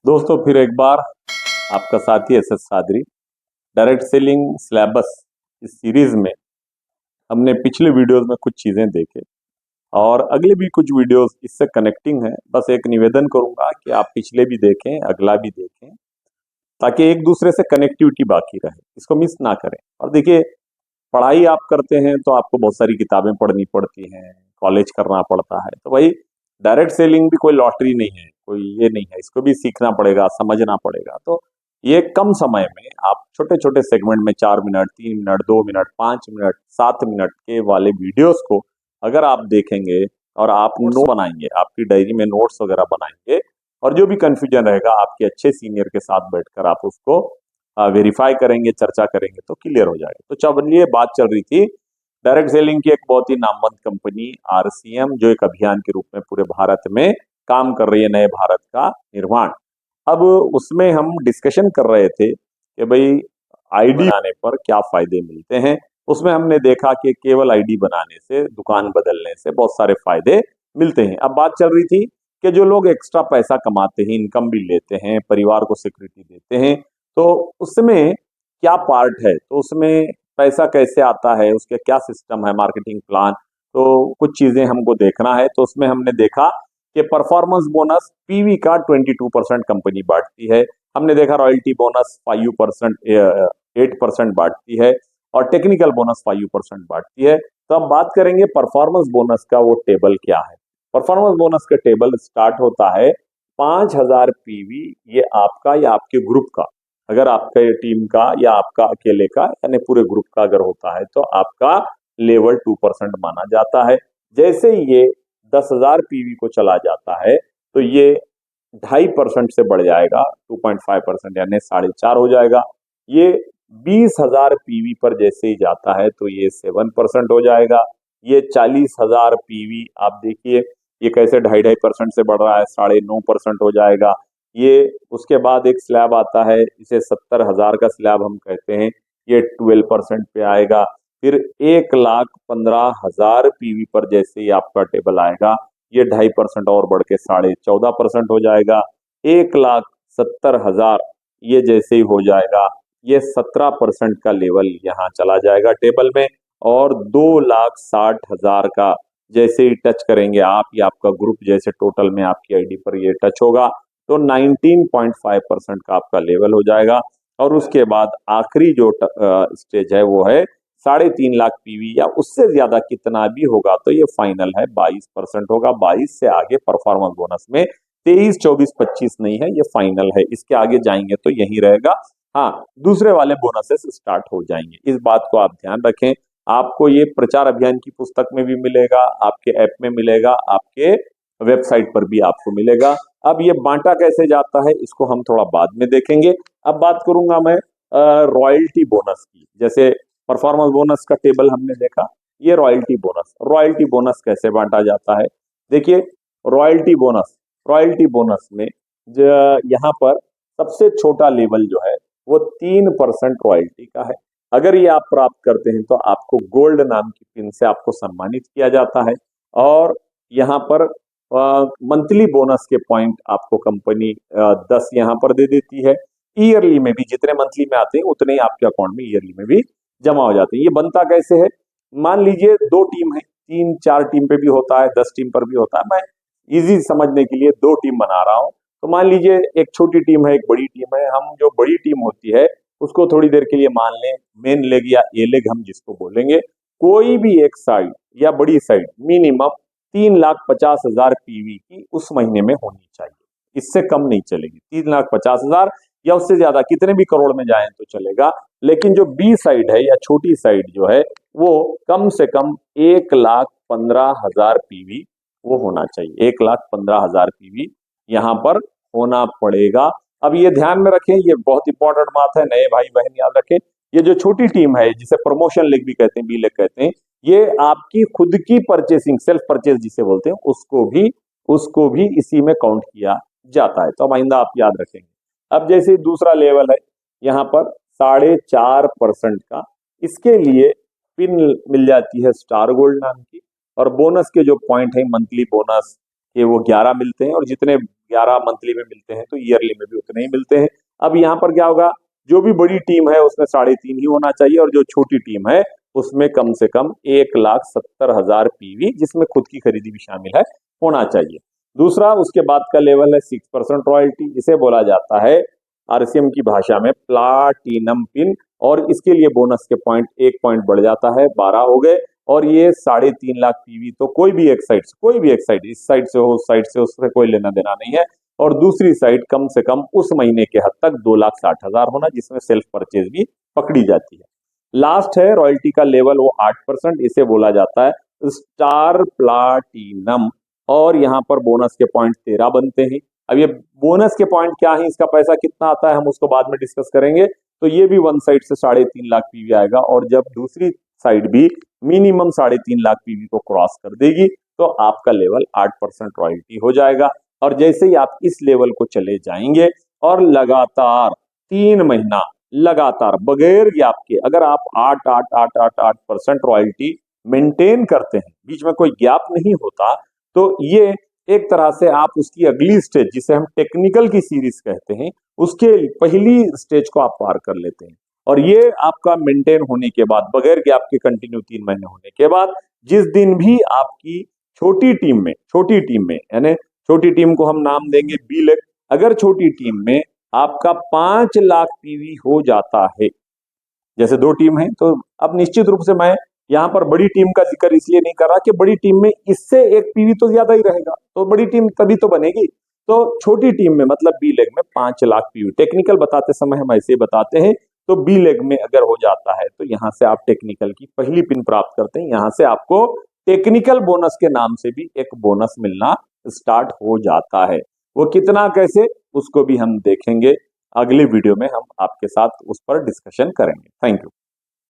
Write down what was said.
दोस्तों फिर एक बार आपका साथी S S Sadri direct selling syllabus इस सीरीज में हमने पिछले वीडियोस में कुछ चीजें देखे और अगले भी कुछ वीडियोस इससे कनेक्टिंग है। बस एक निवेदन करूंगा कि आप पिछले भी देखें, अगला भी देखें, ताकि एक दूसरे से कनेक्टिविटी बाकी रहे, इसको मिस ना करें। और देखिए, पढ़ाई आप करते हैं तो आपको बहुत सारी किताबें पढ़नी पड़ती हैं, कॉलेज करना पड़ता है, तो भाई डायरेक्ट सेलिंग भी कोई लॉटरी नहीं है, कोई ये नहीं है, इसको भी सीखना पड़ेगा, समझना पड़ेगा। तो ये कम समय में आप छोटे छोटे सेगमेंट में 4 minute, 3 minute, 2 minute, 5 minute, 7 minute के वाले वीडियोस को अगर आप देखेंगे और आप नोट बनाएंगे, आपकी डायरी में नोट्स वगैरह बनाएंगे, और जो भी कंफ्यूजन रहेगा आपके अच्छे सीनियर के साथ बैठकर आप उसको वेरीफाई करेंगे, चर्चा करेंगे, तो क्लियर हो जाएगा। तो चलिए, बात चल रही थी डायरेक्ट सेलिंग की एक बहुत ही नामवंत कंपनी आरसीएम, जो एक अभियान के रूप में पूरे भारत में काम कर रही है, नए भारत का निर्माण। अब उसमें हम डिस्कशन कर रहे थे कि भाई आईडी बनाने पर क्या फायदे मिलते हैं। उसमें हमने देखा कि केवल आईडी बनाने से, दुकान बदलने से बहुत सारे फायदे मिलते हैं। अब बात चल रही थी कि जो लोग एक्स्ट्रा पैसा कमाते हैं, इनकम भी लेते हैं, परिवार को सिक्योरिटी देते हैं, तो उसमें क्या पार्ट है, तो उसमें पैसा कैसे आता है, उसके क्या सिस्टम है, मार्केटिंग प्लान, तो कुछ चीजें हमको देखना है। तो उसमें हमने देखा कि परफॉर्मेंस बोनस पीवी का 22% कंपनी बांटती है। हमने देखा रॉयल्टी बोनस 5%, 8% बांटती है, और टेक्निकल बोनस 5% बांटती है। तो हम बात करेंगे परफॉर्मेंस बोनस का, वो टेबल क्या है। परफॉर्मेंस बोनस का टेबल स्टार्ट होता है 5,000 पीवी, ये आपका या आपके ग्रुप का, अगर आपके टीम का या आपका अकेले का यानी पूरे ग्रुप का अगर होता है तो आपका लेवल 2% माना जाता है। जैसे ही ये 10,000 पीवी को चला जाता है तो ये 2.5% से बढ़ जाएगा, 2.5% यानी 4.5 हो जाएगा। ये 20,000 पीवी पर जैसे ही जाता है तो ये 7% हो जाएगा। ये 40,000 पीवी आप देखिए ये कैसे 2.5% से बढ़ रहा है, 9.5% हो जाएगा। ये उसके बाद एक स्लैब आता है, इसे 70,000 का स्लैब हम कहते हैं, ये 12% पे आएगा। फिर 1,15,000 पीवी पर जैसे ही आपका टेबल आएगा, ये 2.5% और बढ़ के 14.5% हो जाएगा। 1,70,000 ये जैसे ही हो जाएगा, ये 17% का लेवल यहाँ चला जाएगा टेबल में। और 2,60,000 का जैसे ही टच करेंगे आप या आपका ग्रुप, जैसे टोटल में आपकी आईडी पर ये टच होगा तो 19.5% का आपका लेवल हो जाएगा। और उसके बाद आखिरी जो स्टेज है वो है 3.5 लाख पीवी, या उससे ज्यादा कितना भी होगा तो ये फाइनल है 22% होगा। 22 से आगे परफॉर्मेंस बोनस में 23, 24, 25 नहीं है, ये फाइनल है। इसके आगे जाएंगे तो यही रहेगा। हाँ, दूसरे वाले बोनसेस स्टार्ट हो जाएंगे, इस बात को आप ध्यान रखें। आपको ये प्रचार अभियान की पुस्तक में भी मिलेगा, आपके ऐप में मिलेगा, आपके वेबसाइट पर भी आपको मिलेगा। अब ये बांटा कैसे जाता है इसको हम थोड़ा बाद में देखेंगे। अब बात करूंगा मैं रॉयल्टी बोनस की। जैसे परफॉर्मेंस बोनस का टेबल हमने देखा, ये रॉयल्टी बोनस कैसे बांटा जाता है। देखिए, रॉयल्टी बोनस में यहाँ पर सबसे छोटा लेवल जो है वो 3% रॉयल्टी का है। अगर ये आप प्राप्त करते हैं तो आपको गोल्ड नाम की पिन से आपको सम्मानित किया जाता है। और यहाँ पर मंथली बोनस के पॉइंट आपको कंपनी 10 यहाँ पर दे देती है। ईयरली में भी जितने मंथली में आते हैं उतने ही आपके अकाउंट में ईयरली में भी जमा हो जाते हैं। ये बनता कैसे है, मान लीजिए 2 टीम है, 3-4 टीम पे भी होता है, 10 टीम पर भी होता है। मैं इजी समझने के लिए 2 टीम बना रहा हूं। तो मान लीजिए एक छोटी टीम है, एक बड़ी टीम है। हम जो बड़ी टीम होती है उसको थोड़ी देर के लिए मान लें मेन लेग या ए लेग हम जिसको बोलेंगे। कोई भी एक साइड या बड़ी साइड मिनिमम 3,50,000 पीवी की उस महीने में होनी चाहिए, इससे कम नहीं चलेगी। 3,50,000 या उससे ज्यादा कितने भी करोड़ में जाए तो चलेगा, लेकिन जो बी साइड है या छोटी साइड जो है वो कम से कम 1,15,000 पीवी वो होना चाहिए। 1,15,000 पीवी यहाँ पर होना पड़ेगा। अब ये ध्यान में रखें, ये बहुत इंपॉर्टेंट बात है, नए भाई बहन याद रखें। ये जो छोटी टीम है जिसे प्रमोशन लीग भी कहते हैं, बी लीग कहते हैं, ये आपकी खुद की परचेसिंग, सेल्फ परचेस जिसे बोलते हैं, उसको भी इसी में काउंट किया जाता है। तो अब आइंदा आप याद रखेंगे। अब जैसे दूसरा लेवल है यहाँ पर 4.5% का, इसके लिए पिन मिल जाती है स्टार गोल्ड नाम की। और बोनस के जो पॉइंट है मंथली बोनस के वो 11 मिलते हैं, और जितने 11 मंथली में मिलते हैं तो ईयरली में भी उतने ही मिलते हैं। अब यहाँ पर क्या होगा, जो भी बड़ी टीम है उसमें 3.5 ही होना चाहिए, और जो छोटी टीम है उसमें कम से कम 1,70,000 पीवी, जिसमें खुद की खरीदी भी शामिल है, होना चाहिए। दूसरा उसके बाद का लेवल है 6% रॉयल्टी। इसे बोला जाता है आरसीएम की भाषा में प्लाटिनम पिन, और इसके लिए बोनस के पॉइंट 1 पॉइंट बढ़ जाता है, 12 हो गए। और ये 3.5 लाख पीवी तो कोई भी एक साइड से, कोई भी एक साइड, इस साइड से हो उस साइड से, उससे कोई लेना देना नहीं है। और दूसरी साइड कम से कम उस महीने के हद तक 2,60,000 होना, जिसमें सेल्फ परचेज भी पकड़ी जाती है। लास्ट है रॉयल्टी का लेवल, वो 8%। इसे बोला जाता है स्टार प्लाटिनम, और यहाँ पर बोनस के पॉइंट 13 बनते हैं। अब ये बोनस के पॉइंट क्या है, इसका पैसा कितना आता है, हम उसको बाद में डिस्कस करेंगे। तो ये भी वन साइड से 3.5 लाख पीवी आएगा, और जब दूसरी साइड भी मिनिमम 3.5 लाख पीवी को क्रॉस कर देगी तो आपका लेवल 8% रॉयल्टी हो जाएगा। और जैसे ही आप इस लेवल को चले जाएंगे और लगातार 3 महीना लगातार बगैर गैप के अगर आप 8% रॉयल्टी मेंटेन करते हैं, बीच में कोई गैप नहीं होता, तो ये एक तरह से आप उसकी अगली स्टेज, जिसे हम टेक्निकल की सीरीज कहते हैं, उसके पहली स्टेज को आप पार कर लेते हैं। और ये आपका मेंटेन होने के बाद, बगैर गैप के कंटिन्यू 3 महीने होने के बाद, जिस दिन भी आपकी छोटी टीम में यानी छोटी टीम को हम नाम देंगे बी लेग, अगर छोटी टीम में आपका 5 लाख पीवी हो जाता है, जैसे 2 टीम है, तो अब निश्चित रूप से मैं यहाँ पर बड़ी टीम का जिक्र इसलिए नहीं कर रहा कि बड़ी टीम में इससे एक पीवी तो ज्यादा ही रहेगा, तो बड़ी टीम तभी तो बनेगी। तो छोटी टीम में मतलब बी लेग में 5 लाख पीवी, टेक्निकल बताते समय हम ऐसे बताते हैं। तो बी लेग में अगर हो जाता है तो यहाँ से आप टेक्निकल की पहली पिन प्राप्त करते हैं, यहाँ से आपको टेक्निकल बोनस के नाम से भी एक बोनस मिलना स्टार्ट हो जाता है। वो कितना कैसे, उसको भी हम देखेंगे अगले वीडियो में, हम आपके साथ उस पर डिस्कशन करेंगे। Thank you.